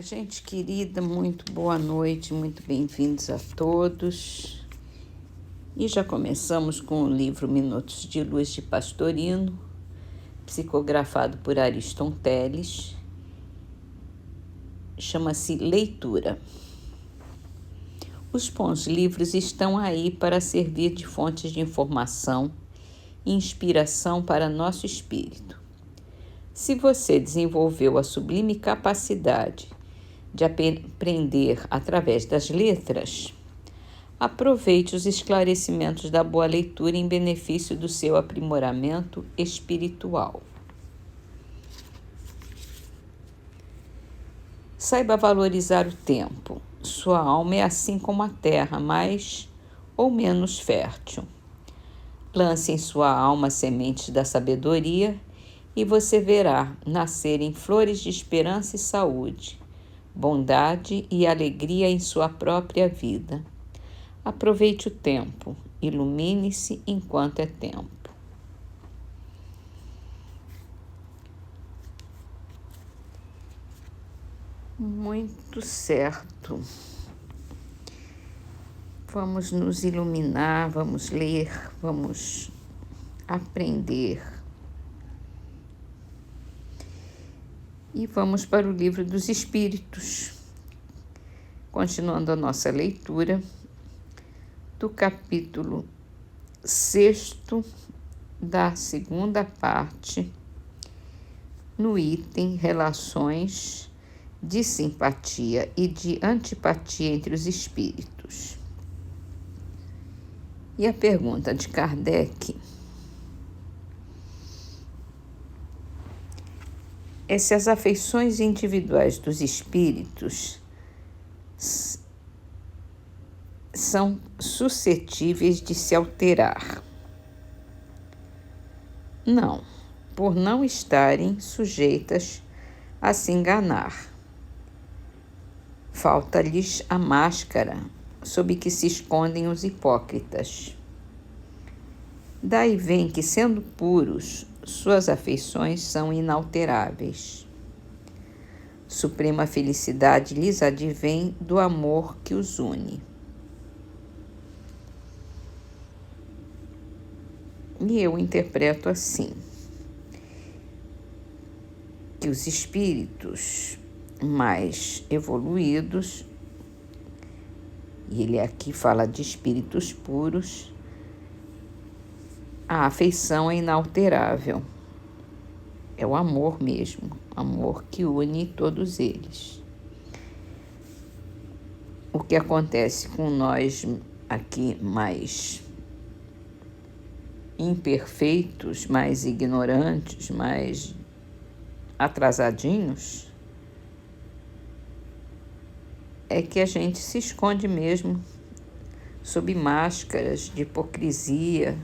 Gente querida, muito boa noite, muito bem-vindos a todos. E já começamos com o livro Minutos de Luz de Pastorino, psicografado por Ariston Teles. Chama-se Leitura. Os bons livros estão aí para servir de fontes de informação e inspiração para nosso espírito. Se você desenvolveu a sublime capacidade de aprender através das letras, aproveite os esclarecimentos da boa leitura em benefício do seu aprimoramento espiritual. Saiba valorizar o tempo. Sua alma é assim como a terra, mais ou menos fértil. Lance em sua alma sementes da sabedoria e você verá nascerem flores de esperança e saúde, bondade e alegria em sua própria vida. Aproveite o tempo, ilumine-se enquanto é tempo. Muito certo. Vamos nos iluminar, vamos ler, vamos aprender. E vamos para o Livro dos Espíritos, continuando a nossa leitura do capítulo 6º da segunda parte, no item Relações de Simpatia e de Antipatia entre os Espíritos. E a pergunta de Kardec é se as afeições individuais dos espíritos são suscetíveis de se alterar. Não, por não estarem sujeitas a se enganar. Falta-lhes a máscara sob que se escondem os hipócritas. Daí vem que, sendo puros, suas afeições são inalteráveis. Suprema felicidade lhes advém do amor que os une. E eu interpreto assim, que os espíritos mais evoluídos, e ele aqui fala de espíritos puros, a afeição é inalterável. É o amor mesmo, amor que une todos eles. O que acontece com nós aqui mais imperfeitos, mais ignorantes, mais atrasadinhos, é que a gente se esconde mesmo sob máscaras de hipocrisia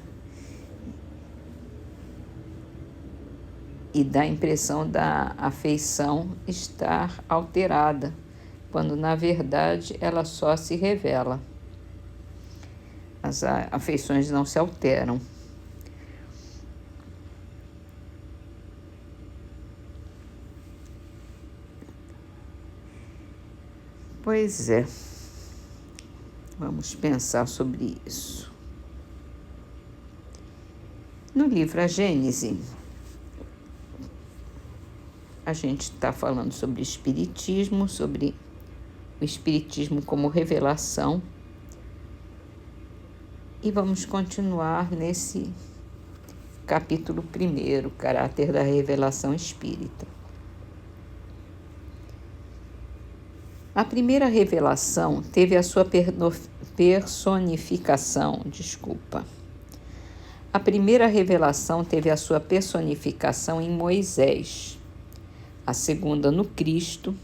e dá a impressão da afeição estar alterada, quando na verdade ela só se revela. As afeições não se alteram. Pois é, vamos pensar sobre isso. No livro A Gênese, a gente está falando sobre espiritismo, sobre o espiritismo como revelação, e vamos continuar nesse capítulo 1º, caráter da revelação espírita. A primeira revelação teve a sua personificação, A primeira revelação teve a sua personificação em Moisés, a segunda no Cristo,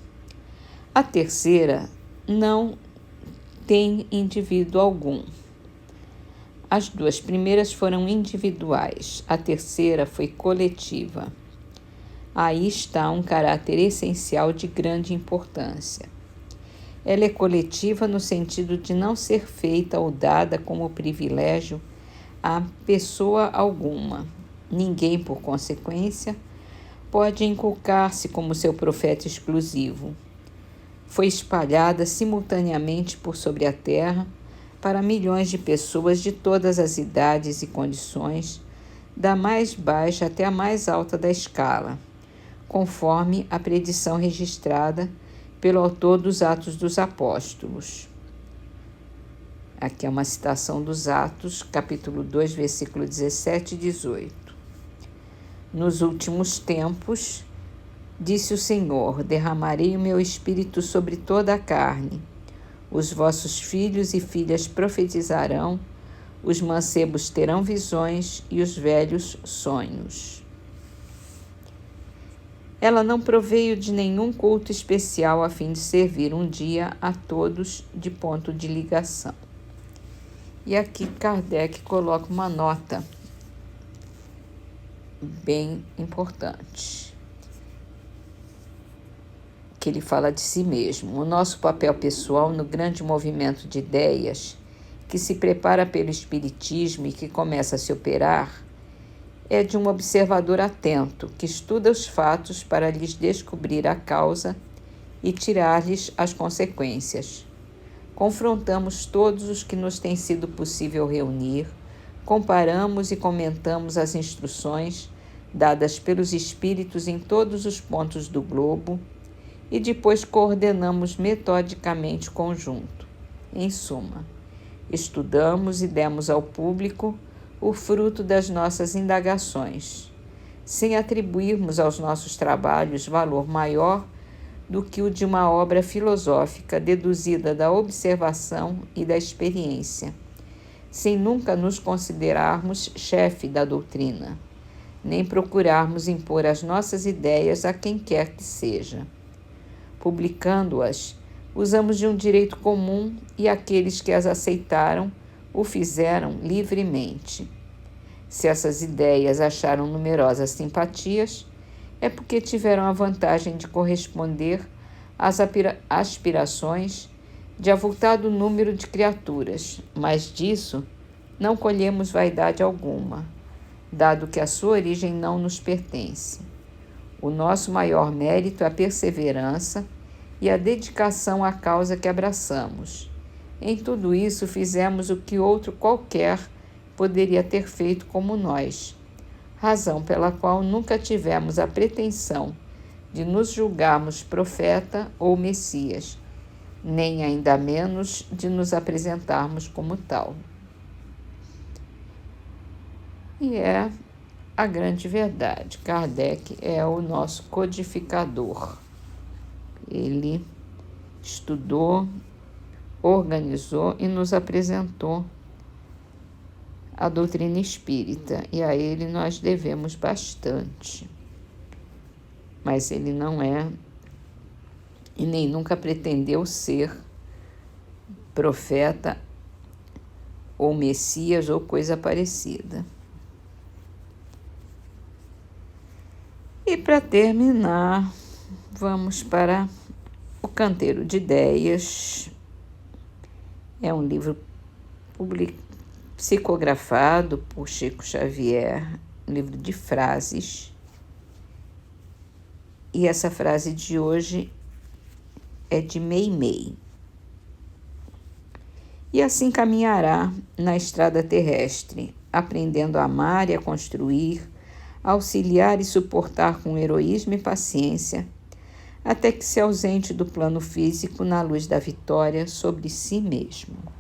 a terceira não tem indivíduo algum. As duas primeiras foram individuais, a terceira foi coletiva. Aí está um caráter essencial de grande importância. Ela é coletiva no sentido de não ser feita ou dada como privilégio a pessoa alguma. Ninguém, por consequência, pode inculcar-se como seu profeta exclusivo. foi espalhada simultaneamente por sobre a terra para milhões de pessoas de todas as idades e condições, da mais baixa até a mais alta da escala, conforme a predição registrada pelo autor dos Atos dos Apóstolos. Aqui é uma citação dos Atos, capítulo 2, versículo 17 e 18. Nos últimos tempos, disse o Senhor, derramarei o meu espírito sobre toda a carne. Os vossos filhos e filhas profetizarão, os mancebos terão visões e os velhos sonhos. Ela não proveio de nenhum culto especial a fim de servir um dia a todos de ponto de ligação. E aqui Kardec coloca uma nota bem importante, que ele fala de si mesmo. O nosso papel pessoal no grande movimento de ideias que se prepara pelo Espiritismo e que começa a se operar é de um observador atento, que estuda os fatos para lhes descobrir a causa e tirar-lhes as consequências. Confrontamos todos os que nos tem sido possível reunir, comparamos e comentamos as instruções dadas pelos espíritos em todos os pontos do globo e depois coordenamos metodicamente o conjunto. Em suma, estudamos e demos ao público o fruto das nossas indagações, sem atribuirmos aos nossos trabalhos valor maior do que o de uma obra filosófica deduzida da observação e da experiência, sem nunca nos considerarmos chefe da doutrina, nem procurarmos impor as nossas ideias a quem quer que seja. Publicando-as, usamos de um direito comum e aqueles que as aceitaram o fizeram livremente. Se essas ideias acharam numerosas simpatias, é porque tiveram a vantagem de corresponder às aspirações de avultado número de criaturas, mas disso não colhemos vaidade alguma, dado que a sua origem não nos pertence. O nosso maior mérito é a perseverança e a dedicação à causa que abraçamos. Em tudo isso, fizemos o que outro qualquer poderia ter feito como nós, razão pela qual nunca tivemos a pretensão de nos julgarmos profeta ou Messias, nem ainda menos de nos apresentarmos como tal. E é a grande verdade. Kardec é o nosso codificador. Ele estudou, organizou e nos apresentou a doutrina espírita, e a ele nós devemos bastante. Mas ele não é e nem nunca pretendeu ser profeta ou Messias ou coisa parecida. E para terminar, vamos para O Canteiro de Ideias. É um livro psicografado por Chico Xavier, um livro de frases. E essa frase de hoje é de Meimei. E assim caminhará na estrada terrestre, aprendendo a amar e a construir, a auxiliar e suportar com heroísmo e paciência, até que se ausente do plano físico na luz da vitória sobre si mesmo.